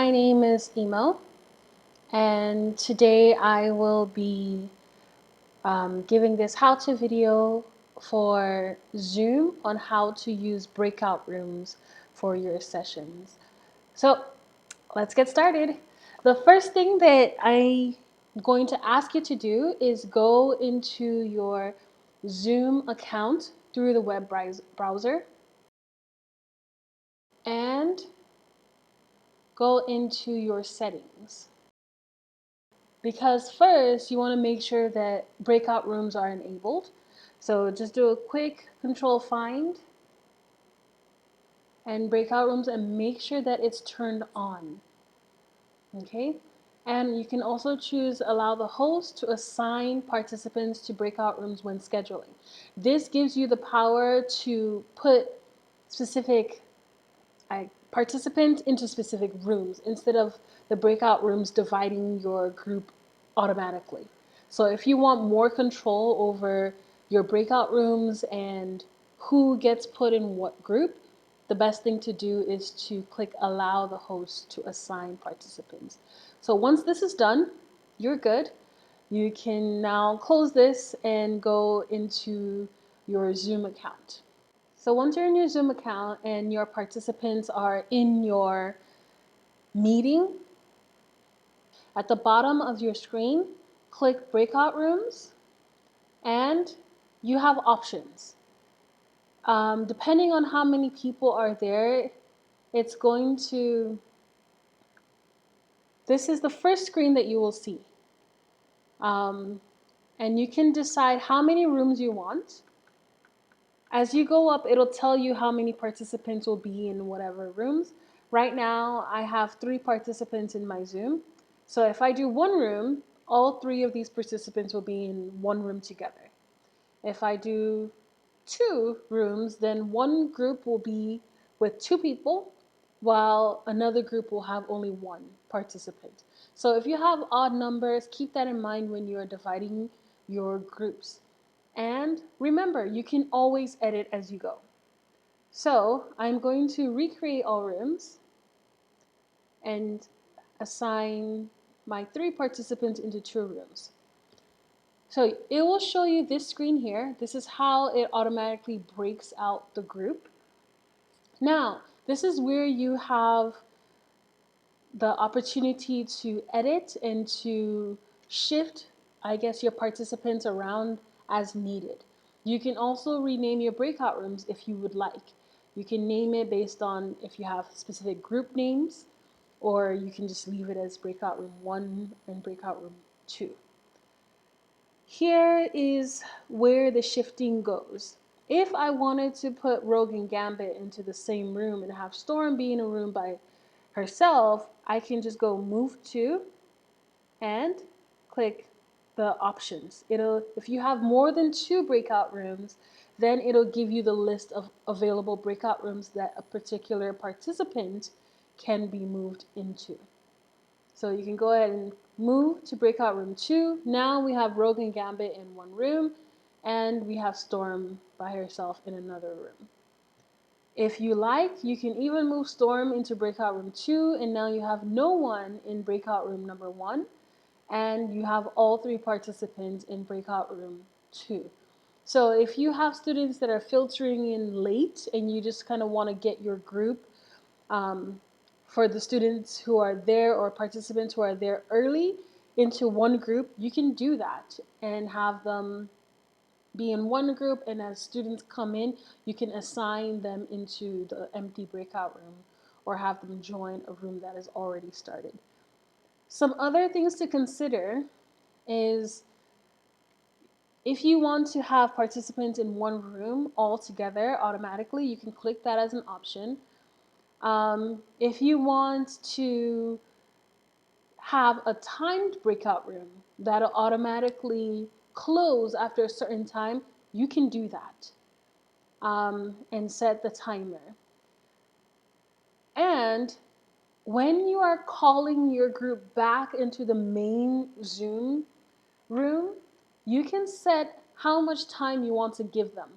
my name is Emo, and today I will be giving this how-to video for Zoom on how to use breakout rooms for your sessions. So let's get started. The first thing that I'm going to ask you to do is go into your Zoom account through the web browser and go into your settings. Because first you want to make sure that breakout rooms are enabled. So just do a quick control find and breakout rooms and make sure that it's turned on. Okay? And you can also choose allow the host to assign participants to breakout rooms when scheduling. This gives you the power to put specific participants into specific rooms instead of the breakout rooms dividing your group automatically. So if you want more control over your breakout rooms and who gets put in what group, the best thing to do is to click allow the host to assign participants. So once this is done, you're good. You can now close this and go into your Zoom account. So once you're in your Zoom account and your participants are in your meeting, at the bottom of your screen, click breakout rooms and you have options. Depending on how many people are there, it's going to, this is the first screen that you will see. And you can decide how many rooms you want. As you go up, it'll tell you how many participants will be in whatever rooms. Right now, I have 3 participants in my Zoom. So if I do one room, all 3 of these participants will be in one room together. If I do 2 rooms, then one group will be with 2 people, while another group will have only 1 participant. So if you have odd numbers, keep that in mind when you're dividing your groups. And remember, you can always edit as you go. So I'm going to recreate all rooms and assign my 3 participants into 2 rooms. So it will show you this screen here. This is how it automatically breaks out the group. Now, this is where you have the opportunity to edit and to shift, I guess, your participants around as needed. You can also rename your breakout rooms if you would like. You can name it based on if you have specific group names, or you can just leave it as breakout room 1 and breakout room 2. Here is where the shifting goes. If I wanted to put Rogue and Gambit into the same room and have Storm be in a room by herself, I can just go move to and click the options. If you have more than 2 breakout rooms, then it'll give you the list of available breakout rooms that a particular participant can be moved into. So you can go ahead and move to breakout room 2. Now we have Rogue and Gambit in one room, and we have Storm by herself in another room. If you like, you can even move Storm into breakout room 2, and now you have no one in breakout room number 1, and you have all 3 participants in breakout room 2. So if you have students that are filtering in late and you just kind of want to get your group for the students who are there or participants who are there early into one group, you can do that and have them be in one group, and as students come in, you can assign them into the empty breakout room or have them join a room that is already started. Some other things to consider is if you want to have participants in one room all together automatically, you can click that as an option. If you want to have a timed breakout room that'll automatically close after a certain time, you can do that and set the timer. And when you are calling your group back into the main Zoom room, you can set how much time you want to give them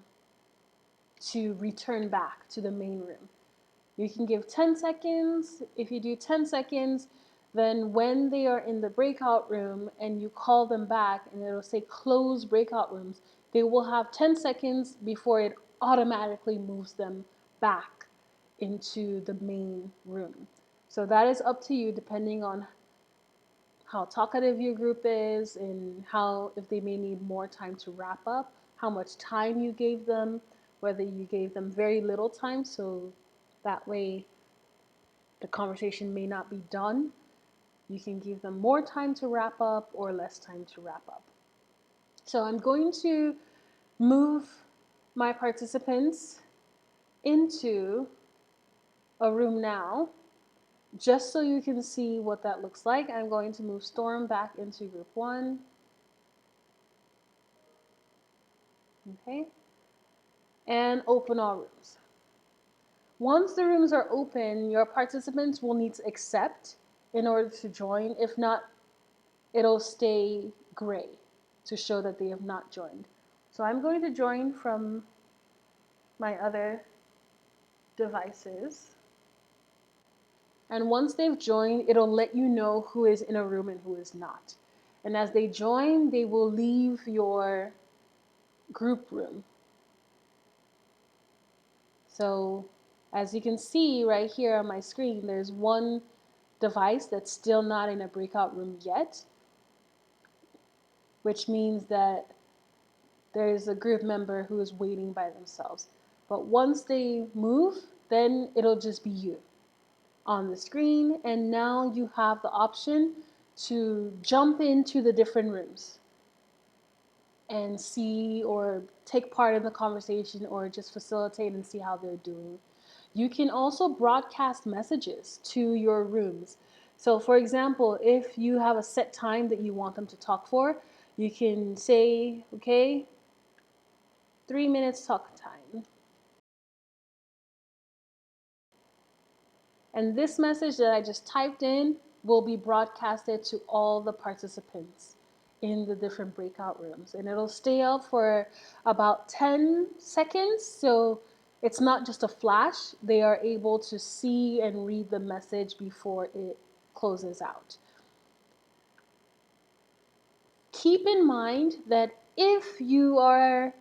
to return back to the main room. You can give 10 seconds. If you do 10 seconds, then when they are in the breakout room and you call them back and it'll say close breakout rooms, they will have 10 seconds before it automatically moves them back into the main room. So that is up to you depending on how talkative your group is and how, if they may need more time to wrap up, how much time you gave them, whether you gave them very little time so that way the conversation may not be done. You can give them more time to wrap up or less time to wrap up. So I'm going to move my participants into a room now, just so you can see what that looks like. I'm going to move Storm back into group 1. Okay, and open all rooms. Once the rooms are open, your participants will need to accept in order to join. If not, it'll stay gray to show that they have not joined. So I'm going to join from my other devices. And once they've joined, it'll let you know who is in a room and who is not. And as they join, they will leave your group room. So as you can see right here on my screen, there's one device that's still not in a breakout room yet, which means that there's a group member who is waiting by themselves. But once they move, then it'll just be you on the screen, and now you have the option to jump into the different rooms and see or take part in the conversation or just facilitate and see how they're doing. You can also broadcast messages to your rooms. So for example, if you have a set time that you want them to talk for, you can say, okay, 3 minutes talk time. And this message that I just typed in will be broadcasted to all the participants in the different breakout rooms. And it'll stay up for about 10 seconds. So it's not just a flash. They are able to see and read the message before it closes out. Keep in mind that if you are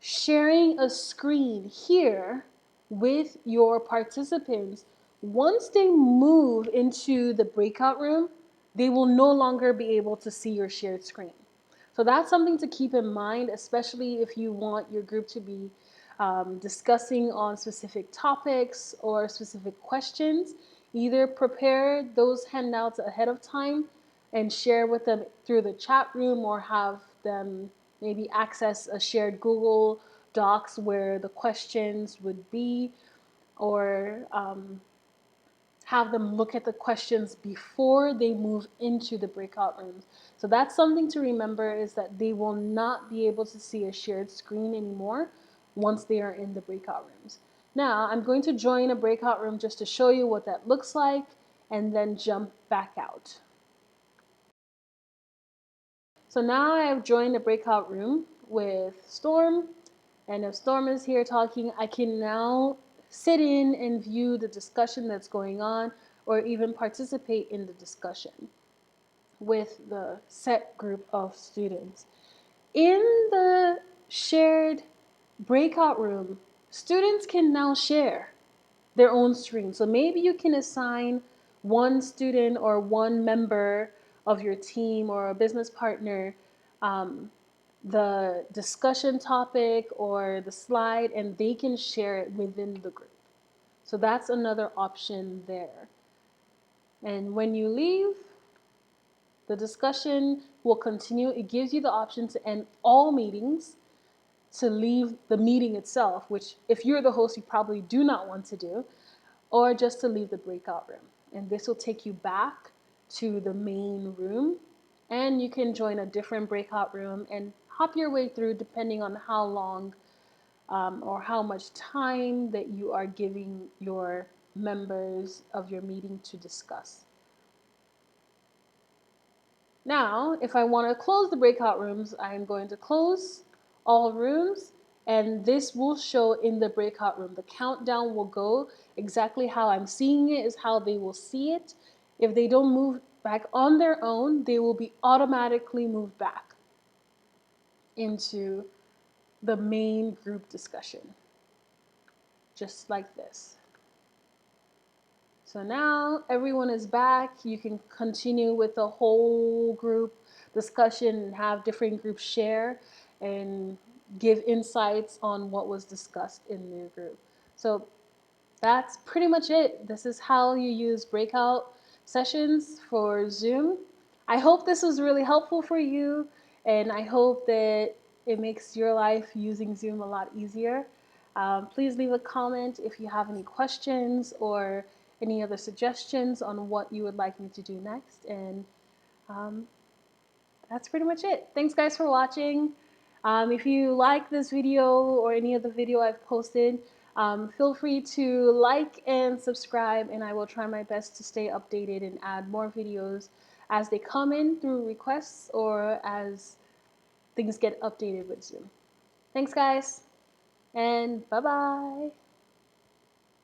sharing a screen here with your participants, once they move into the breakout room, they will no longer be able to see your shared screen. So that's something to keep in mind, especially if you want your group to be discussing on specific topics or specific questions. Either prepare those handouts ahead of time and share with them through the chat room, or have them maybe access a shared Google Docs where the questions would be, or have them look at the questions before they move into the breakout rooms. So that's something to remember, is that they will not be able to see a shared screen anymore once they are in the breakout rooms. Now I'm going to join a breakout room just to show you what that looks like and then jump back out. So now I have joined a breakout room with Storm, and if Storm is here talking, I can now sit in and view the discussion that's going on, or even participate in the discussion with the set group of students. In the shared breakout room, students can now share their own screen. So maybe you can assign one student or one member of your team or a business partner the discussion topic or the slide, and they can share it within the group. So that's another option there. And when you leave, the discussion will continue. It gives you the option to end all meetings, to leave the meeting itself, which if you're the host, you probably do not want to do, or just to leave the breakout room. And this will take you back to the main room, and you can join a different breakout room and hop your way through depending on how long or how much time that you are giving your members of your meeting to discuss. Now, if I want to close the breakout rooms, I am going to close all rooms, and this will show in the breakout room. The countdown will go exactly how I'm seeing it is how they will see it. If they don't move back on their own, they will be automatically moved back into the main group discussion, just like this. So now everyone is back. You can continue with the whole group discussion and have different groups share and give insights on what was discussed in their group. So that's pretty much it. This is how you use breakout sessions for Zoom. I hope this was really helpful for you, and I hope that it makes your life using Zoom a lot easier. Please leave a comment if you have any questions or any other suggestions on what you would like me to do next. And um, that's pretty much it. Thanks guys for watching. If you like this video or any other video I've posted, feel free to like and subscribe, and I will try my best to stay updated and add more videos as they come in through requests or as things get updated with Zoom. Thanks guys, and bye-bye.